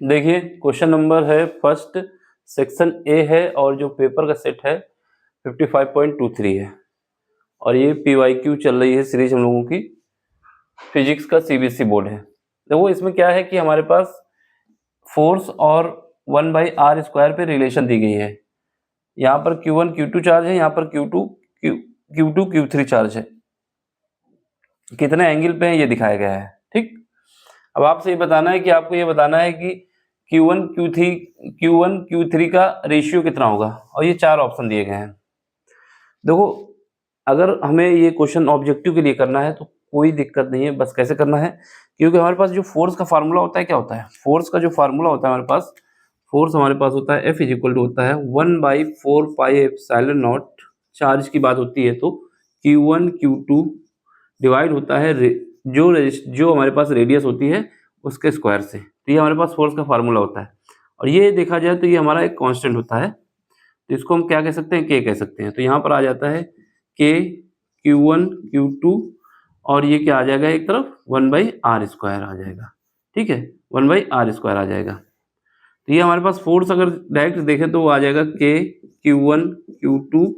देखिए question number है first, section A है और जो पेपर का सेट है 55.23 है और ये PYQ चल रही है सीरीज हम लोगों की, फिजिक्स का CBSE बोर्ड है। देखो इसमें क्या है कि हमारे पास फोर्स और 1/r² पे रिलेशन दी गई है। यहाँ पर Q1 Q2 चार्ज है, यहाँ पर Q2 Q3 चार्ज है। कितने एंगल पे है ये दिखाया गया है। ठीक, अब आपसे ये बताना है कि आपको ये बताना है कि Q1 Q3 का रेशियो कितना होगा और ये 4 ऑप्शन दिए गए हैं। देखो अगर हमें ये क्वेश्चन ऑब्जेक्टिव के लिए करना है तो कोई दिक्कत नहीं है, बस कैसे करना है, क्योंकि हमारे पास जो फोर्स का फार्मूला होता है क्या होता है, फोर्स का जो फार्मूला होता है हमारे पास, फोर्स हमारे पास होता है F = होता है 1/4πε0 चार्ज की बात होती है तो Q1 Q2 डिवाइड होता है जो हमारे पास रेडियस होती है उसके स्क्वायर से। तो ये हमारे पास फोर्स का फार्मूला होता है और ये देखा जाए तो ये हमारा एक कांस्टेंट होता है, तो इसको हम क्या कह सकते हैं, K कह सकते हैं। तो यहाँ पर आ जाता है K Q1 Q2 और ये क्या आ जाएगा, एक तरफ 1/r² आ जाएगा। ठीक है, 1/r² आ जाएगा। तो ये हमारे पास फोर्स अगर डायरेक्ट देखें तो वो आ जाएगा K Q1 Q2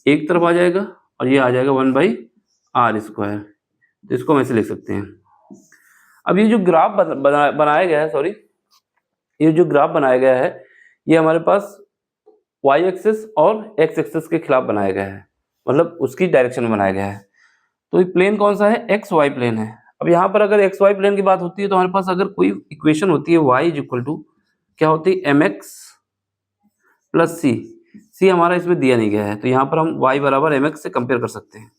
एक तरफ आ जाएगा और ये आ जाएगा 1/r²। तो इसको हम ऐसे लिख सकते हैं। अब ये जो ग्राफ बनाया गया है, सॉरी, ये जो ग्राफ बनाया गया है ये हमारे पास y एक्सिस और x एक्सिस के खिलाफ बनाया गया है, मतलब उसकी डायरेक्शन में बनाया गया है। तो ये प्लेन कौन सा है, XY प्लेन है। अब यहाँ पर अगर XY प्लेन की बात होती है तो हमारे पास अगर कोई इक्वेशन होती है y = क्या होती है, mx + c हमारा इसमें दिया नहीं गया है, तो यहाँ पर हम y = mx से कंपेयर कर सकते हैं।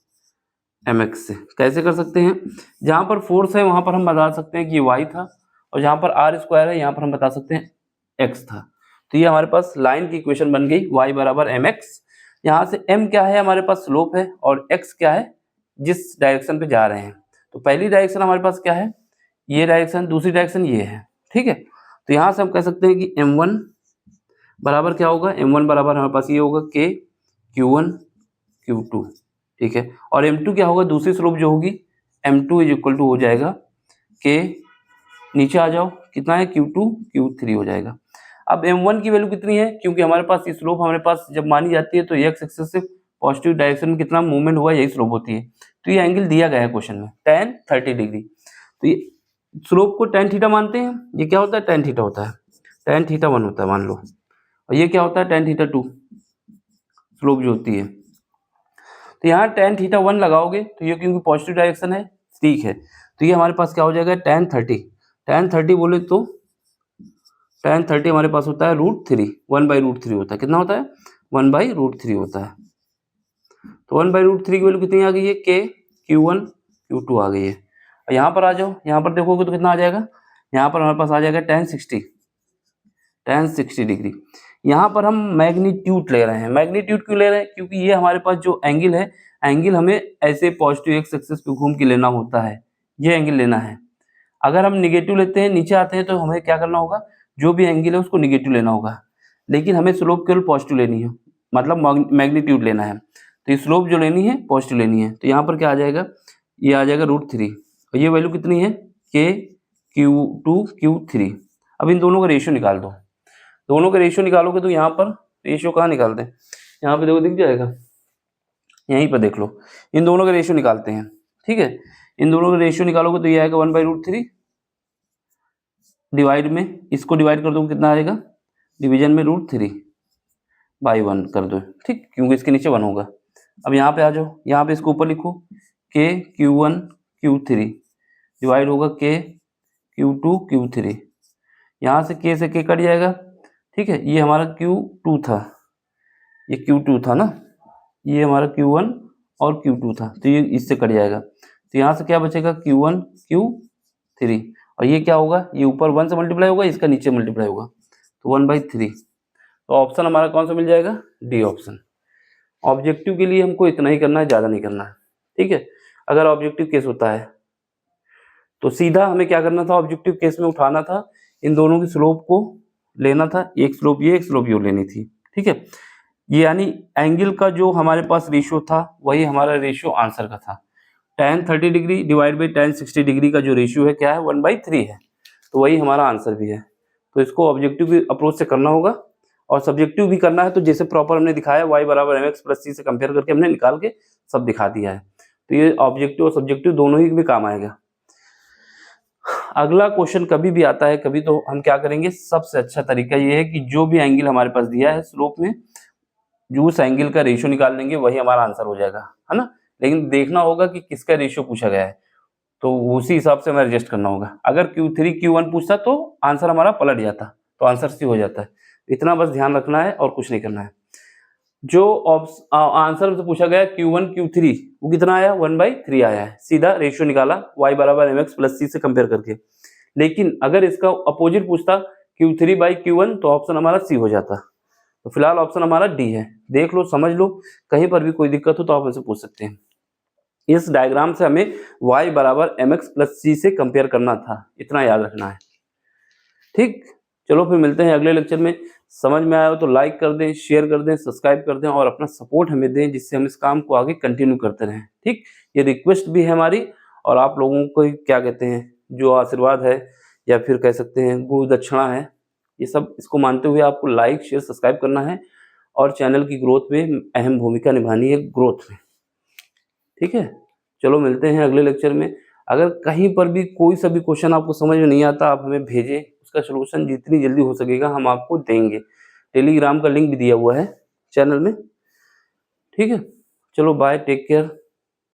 mx से कैसे कर सकते हैं, जहाँ पर फोर्स है वहाँ पर हम बता सकते हैं कि y था और जहाँ पर r² है यहाँ पर हम बता सकते हैं x था। तो ये हमारे पास लाइन की इक्वेशन बन गई y = mx। यहाँ से m क्या है, हमारे पास स्लोप है और x क्या है, जिस डायरेक्शन पे जा रहे हैं। तो पहली डायरेक्शन हमारे पास क्या है, ये डायरेक्शन, दूसरी डायरेक्शन ये है। ठीक है, तो यहाँ से हम कह सकते हैं कि m1 बराबर क्या होगा, m1 बराबर हमारे पास ये होगा K Q1 Q2। ठीक है, और m2 क्या होगा, दूसरी स्लोप जो होगी m2 = हो जाएगा K, नीचे आ जाओ, कितना है, Q2 Q3 हो जाएगा। अब m1 की वैल्यू कितनी है, क्योंकि हमारे पास ये स्लोप हमारे पास जब मानी जाती है तो x एक्सिस से पॉजिटिव डायरेक्शन में कितना मूवमेंट हुआ यही स्लोप होती है। तो ये एंगल दिया गया है क्वेश्चन में tan 30 डिग्री। तो ये स्लोप को tan थीटा मानते हैं, ये क्या होता है, tan थीटा होता है, tan थीटा 1 होता है मान लो, और ये क्या होता है, tan थीटा 2 स्लोप जो होती है। तो यहाँ tan थीटा 1 लगाओगे तो ये क्योंकि पॉजिटिव डायरेक्शन है, ठीक है, तो ये हमारे पास क्या हो जाएगा, tan 30 बोले तो tan 30 हमारे पास होता है √3, 1/√3 होता है, कितना होता है, 1/√3 होता है। तो 1/√3 की वैल्यू कितनी आ गई है, K Q1 Q2 आ गई है। और यहाँ पर आ जाओ, यहाँ पर देखोगे तो कितना आ जाएगा, यहाँ पर हमारे पास आ जाएगा tan 60 डिग्री। यहाँ पर हम मैग्नीट्यूड ले रहे हैं। मैग्नीट्यूड क्यों ले रहे हैं, क्योंकि ये हमारे पास जो एंगल है, एंगल हमें ऐसे पॉजिटिव x एक्सिस पे घूम के लेना होता है, ये एंगल लेना है। अगर हम निगेटिव लेते हैं, नीचे आते हैं, तो हमें क्या करना होगा, जो भी एंगल है उसको निगेटिव लेना होगा, लेकिन हमें स्लोप केवल पॉजिटिव लेनी है, मतलब मैग्नीट्यूड लेना है। तो ये स्लोप जो लेनी है पॉजिटिव लेनी है। तो यहाँ पर क्या आ जाएगा, ये आ जाएगा √3 और ये वैल्यू कितनी है, K Q2 Q3। अब इन दोनों का रेशियो निकाल दो, दोनों का रेशियो निकालोगे तो यहाँ पर रेशियो कहाँ निकालते हैं, यहाँ पे देखो दिख जाएगा, यहीं पर देख लो, इन दोनों का रेशियो निकालते हैं। ठीक है, इन दोनों का रेशियो निकालोगे तो ये आएगा 1/√3 डिवाइड में, इसको डिवाइड कर दो कितना आएगा, डिवीजन में √3/1 कर दो। ठीक, क्योंकि इसके नीचे 1 होगा। अब यहाँ पे आ जाओ, यहाँ पे इसको ऊपर लिखो, K Q1 Q3 डिवाइड होगा K Q2 Q3, यहाँ से K से K कट जाएगा। ठीक है, ये हमारा Q2 था, ये Q2 था ना, ये हमारा Q1 और Q2 था, तो ये इससे कट जाएगा। तो यहाँ से क्या बचेगा, Q1 Q3, और ये क्या होगा, ये ऊपर 1 से मल्टीप्लाई होगा, इसका नीचे मल्टीप्लाई होगा, तो 1/3। तो ऑप्शन हमारा कौन सा मिल जाएगा, डी ऑप्शन। ऑब्जेक्टिव के लिए हमको इतना ही करना है, ज़्यादा नहीं करना है। ठीक है, अगर ऑब्जेक्टिव केस होता है तो सीधा हमें क्या करना था, ऑब्जेक्टिव केस में उठाना था, इन दोनों की स्लोप को लेना था, एक स्लोप ये एक स्लोप ये लेनी थी। ठीक है, ये यानी एंगल का जो हमारे पास रेशियो था वही हमारा रेशियो आंसर का था। tan 30 degree divide by tan 60 degree का जो रेशियो है क्या है, 1/3 है, तो वही हमारा आंसर भी है। तो इसको ऑब्जेक्टिव की अप्रोच से करना होगा और सब्जेक्टिव भी करना है तो जैसे प्रॉपर हमने दिखाया y बराबर mx प्लस c से कंपेयर करके हमने निकाल के सब दिखा दिया है। तो ये ऑब्जेक्टिव और सब्जेक्टिव दोनों ही में काम आएगा। अगला क्वेश्चन कभी भी आता है कभी, तो हम क्या करेंगे, सबसे अच्छा तरीका ये है कि जो भी एंगल हमारे पास दिया है स्लोप में, जो उस एंगल का रेशियो निकाल लेंगे वही हमारा आंसर हो जाएगा, है ना। लेकिन देखना होगा कि किसका रेशियो पूछा गया है, तो उसी हिसाब से हमें एडजस्ट करना होगा। अगर Q3 Q1 पूछता तो आंसर हमारा पलट जाता, तो आंसर सी हो जाता है। इतना बस ध्यान रखना है और कुछ नहीं करना है। जो आंसर हमसे पूछा गया Q1 Q3 वो कितना आया, 1/3 आया है। सीधा रेशियो निकाला y बराबर mx प्लस c से कंपेयर करके। लेकिन अगर इसका अपोजिट पूछता Q3/Q1 तो ऑप्शन हमारा सी हो जाता। तो फिलहाल ऑप्शन हमारा डी है। देख लो, समझ लो, कहीं पर भी कोई दिक्कत हो तो आप हमसे पूछ सकते हैं। इस डायग्राम से हमें y बराबर mx प्लस c से कंपेयर करना था, इतना याद रखना है। ठीक, चलो फिर मिलते हैं अगले लेक्चर में। समझ में आया हो तो लाइक कर दें, शेयर कर दें, सब्सक्राइब कर दें और अपना सपोर्ट हमें दें, जिससे हम इस काम को आगे कंटिन्यू करते रहें। ठीक, ये रिक्वेस्ट भी है हमारी, और आप लोगों को क्या कहते हैं, जो आशीर्वाद है या फिर कह सकते हैं गुरु दक्षिणा है, ये सब इसको मानते हुए आपको लाइक शेयर सब्सक्राइब करना है और चैनल की ग्रोथ में अहम भूमिका निभानी है, ग्रोथ में। ठीक है, चलो मिलते हैं अगले लेक्चर में। अगर कहीं पर भी कोई सा भी क्वेश्चन आपको समझ में नहीं आता, आप हमें भेजें, उसका सलूशन जितनी जल्दी हो सकेगा हम आपको देंगे। टेलीग्राम का लिंक भी दिया हुआ है चैनल में। ठीक है, चलो बाय, टेक केयर।